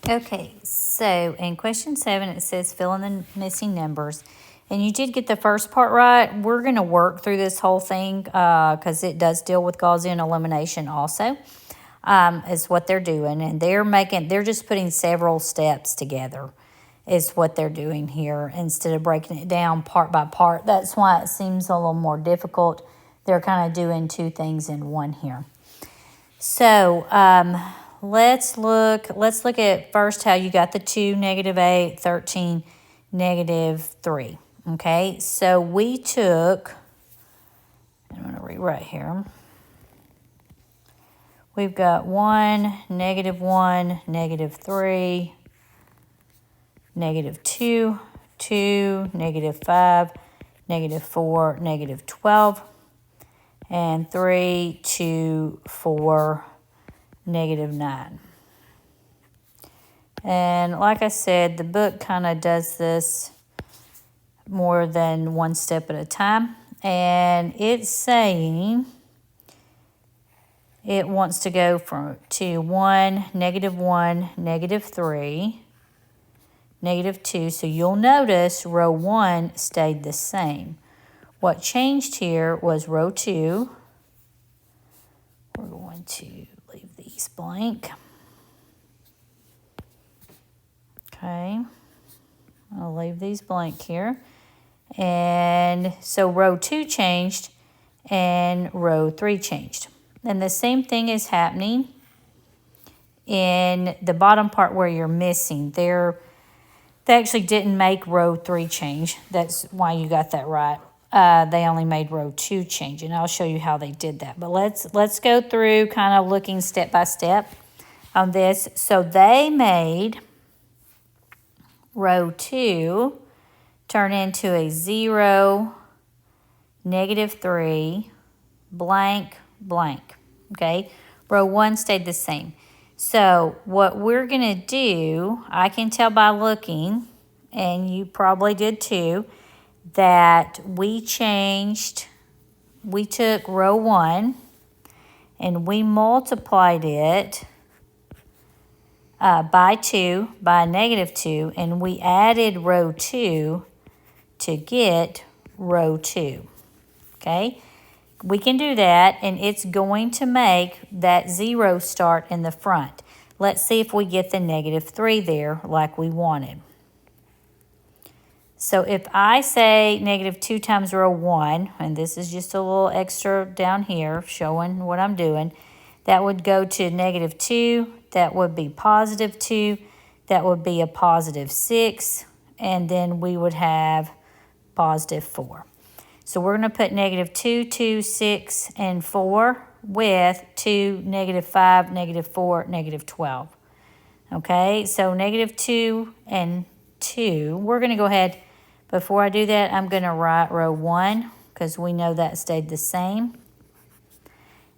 Okay, so in question 7, it says fill in the missing numbers. And you did get the first part right. We're going to work through this whole thing because it does deal with Gaussian elimination also, is what they're doing. And they're just putting several steps together is what they're doing here instead of breaking it down part by part. That's why it seems a little more difficult. They're kind of doing two things in one here. So let's look at first how you got the 2, -8, 13, -3. Okay, so we took, I'm going to rewrite here. We've got 1, -1, -3, -2, 2, -5, -4, -12, and 3, 2, 4, -9. And like I said, the book kind of does this more than one step at a time. And it's saying it wants to go to 1, -1, -3, -2. So you'll notice row 1 stayed the same. What changed here was row 2. We're going to leave these blank. Okay, I'll leave these blank here. And so row 2 changed and row 3 changed. And the same thing is happening in the bottom part where you're missing. They actually didn't make row 3 change. That's why you got that right. They only made row 2 change, and I'll show you how they did that. But let's go through kind of looking step by step on this. So they made row 2 turn into a 0, -3, blank, blank. Okay, row 1 stayed the same. So what we're going to do, I can tell by looking, and you probably did too, that we took row 1 and we multiplied it by 2, by -2, and we added row 2 to get row 2. Okay, we can do that, and it's going to make that 0 start in the front. Let's see if we get the -3 there like we wanted. So if I say -2 times row 1, and this is just a little extra down here showing what I'm doing, that would go to -2, that would be +2, that would be a +6, and then we would have +4. So we're going to put -2, 2, 6, and 4 with 2, -5, -4, -12. Okay, so -2 and 2. We're going to go ahead, before I do that, I'm going to write row 1 because we know that stayed the same.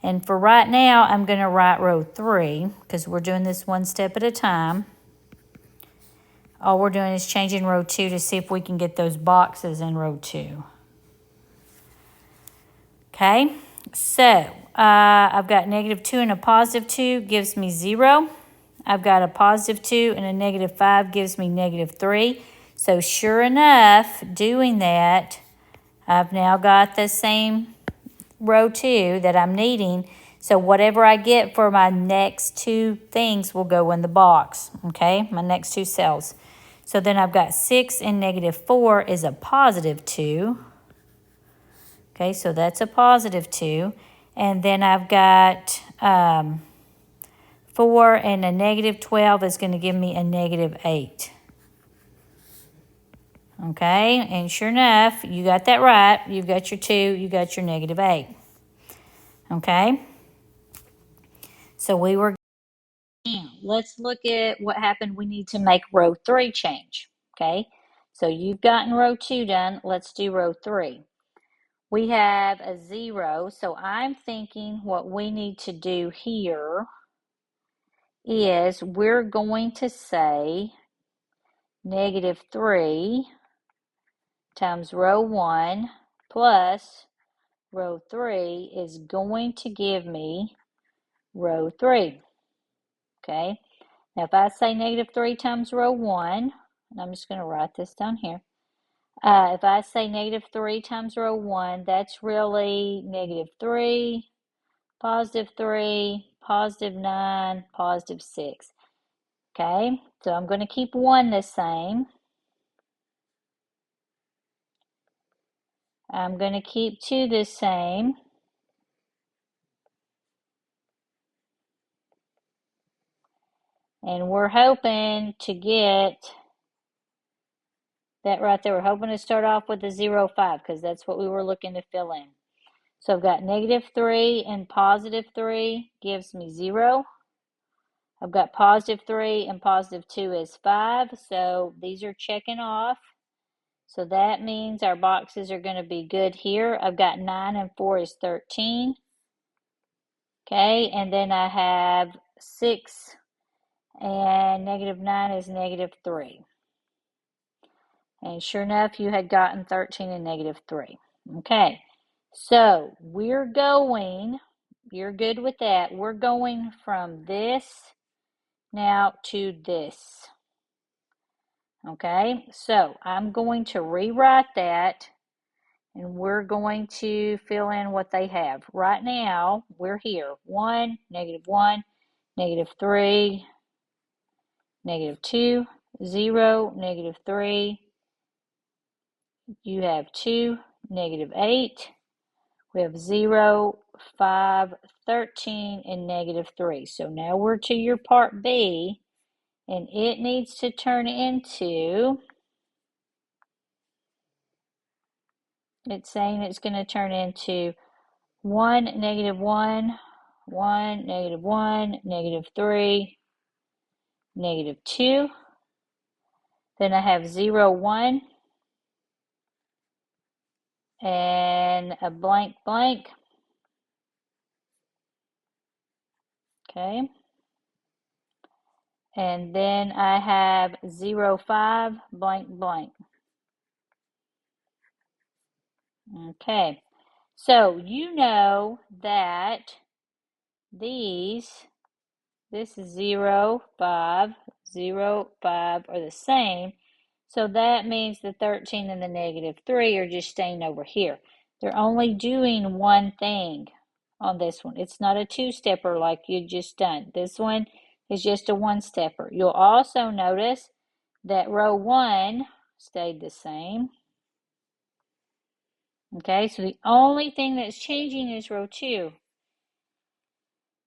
And for right now, I'm going to write row 3 because we're doing this one step at a time. All we're doing is changing row 2 to see if we can get those boxes in row 2. Okay, so I've got -2 and a +2 gives me 0. I've got a +2 and a -5 gives me -3. So sure enough, doing that, I've now got the same row 2 that I'm needing. So whatever I get for my next two things will go in the box, okay, my next two cells. So then I've got 6 and -4 is a +2. Okay, so that's a +2. And then I've got 4 and a -12 is going to give me a -8. Okay, and sure enough, you got that right. You've got your 2, you got your -8. Okay, so we were, now let's look at what happened. We need to make row 3 change. Okay, so you've gotten row 2 done. Let's do row 3. We have a 0, so I'm thinking what we need to do here is we're going to say -3 times row 1 plus row 3 is going to give me row 3. Okay, Now, if I say negative 3 times row 1, and I'm just going to write this down here. If I say negative 3 times row 1, that's really negative 3, positive 3, positive 9, positive 6. Okay, so I'm going to keep 1 the same. I'm going to keep 2 the same. And we're hoping to get that right there. We're hoping to start off with a 0, 5 because that's what we were looking to fill in. So I've got negative 3 and positive 3 gives me 0. I've got positive 3 and positive 2 is 5. So these are checking off. So that means our boxes are going to be good here. I've got 9 and 4 is 13. Okay, and then I have 6 and negative 9 is negative 3. And sure enough, you had gotten 13 and negative 3. Okay, so we're going, you're good with that. We're going from this now to this. Okay, so I'm going to rewrite that and we're going to fill in what they have. Right now, we're here. 1, negative 3, negative 2, 0, negative 3. You have 2, negative 8. We have 0, 5, 13, and negative 3. So now we're to your part B, and it needs to turn into, it's saying it's going to turn into 1, negative 1, 1, negative 1, negative 3, negative 2. Then I have 0, 1, and a blank, blank. Okay. And then I have 0, 5, blank, blank. Okay. So you know that this is 0, 5, 0, 5 are the same. So that means the 13 and the negative 3 are just staying over here. They're only doing one thing on this one. It's not a two-stepper like you just done. This one is just a one-stepper. You'll also notice that row 1 stayed the same. Okay, so the only thing that's changing is row 2.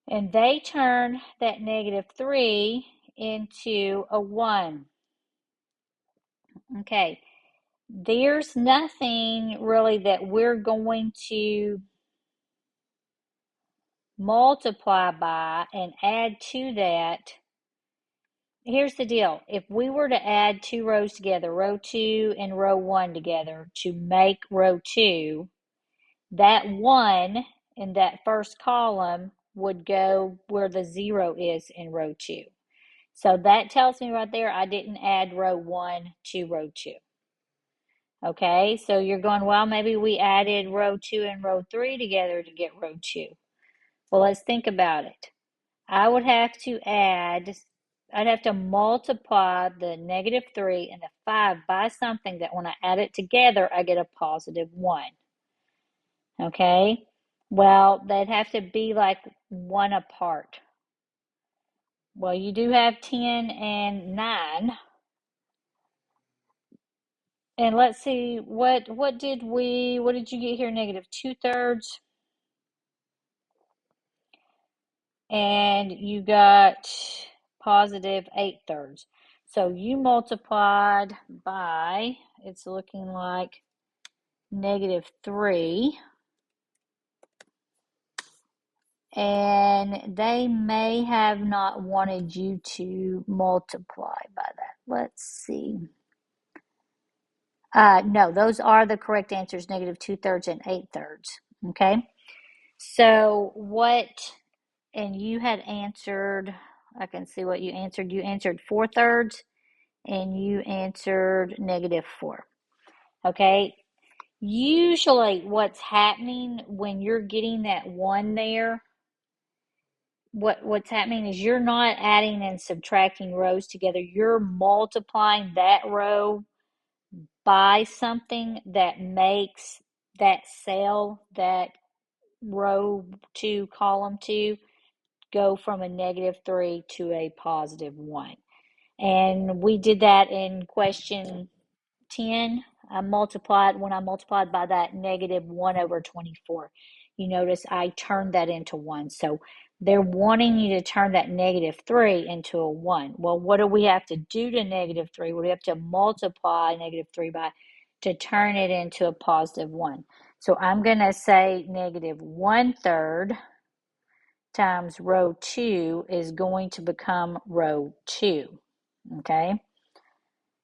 And they turn that negative 3 into a 1. Okay, there's nothing really that we're going to multiply by and add to that. Here's the deal. If we were to add 2 rows together, row 2 and row 1 together to make row 2, that 1 in that first column would go where the 0 is in row 2. So that tells me right there I didn't add row 1 to row 2. Okay, so you're going, well, maybe we added row 2 and row 3 together to get row 2. Well, let's think about it. I'd have to multiply the negative 3 and the 5 by something that when I add it together, I get a positive 1. Okay, well, they'd have to be like 1 apart. Well, you do have 10 and 9. And let's see, what did you get here? Negative 2/3. And you got positive 8/3. So you multiplied by, it's looking like negative 3. And they may have not wanted you to multiply by that. Let's see. No, those are the correct answers, negative 2/3 and 8/3. Okay. So and you had answered, I can see what you answered. You answered 4/3 and you answered negative 4. Okay. Usually what's happening when you're getting that 1 there what's happening is you're not adding and subtracting rows together. You're multiplying that row by something that makes that cell, that row 2, column 2, go from a -3 to a +1. And we did that in question 10. When I multiplied by that -1/24. You notice I turned that into 1. So they're wanting you to turn that -3 into a 1. Well, what do we have to do to -3? We have to multiply -3 by to turn it into a +1. So I'm going to say -1/3 times row 2 is going to become row 2. Okay?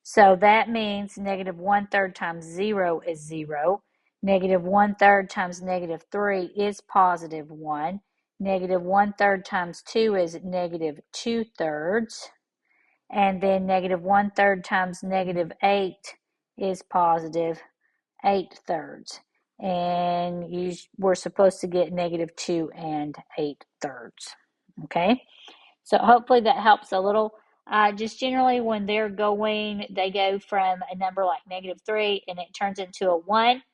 So that means -1/3 times 0 is 0. -1/3 times -3 is +1. -1/3 times 2 is -2/3. And then -1/3 times -8 is +8/3. And we're supposed to get -2 and 8/3. Okay? So hopefully that helps a little. Just generally when they're going, they go from a number like -3 and it turns into a 1.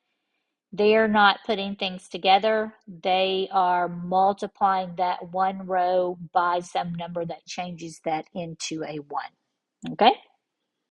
They're not putting things together. They are multiplying that one row by some number that changes that into a 1. Okay?